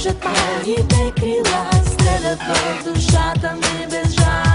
Режат моите крила, стрелят в душата ми без жал.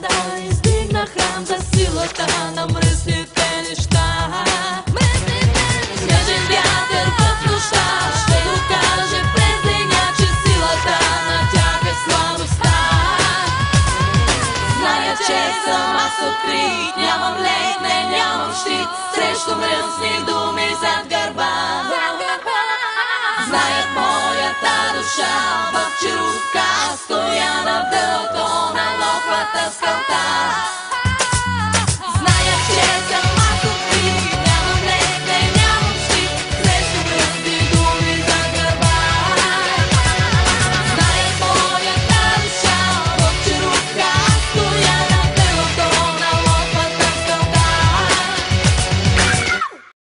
Да издигна храм за силата на мръсните неща. Снежен вятър в нощта ще докаже през деня, че силата на тях е слабостта. Зная, че съм аз открит, нямам лек, не нямам щит срещу мръсни думи зад гърба. Знаят моята душа, в черупка стоя на дъното на локвата скалта.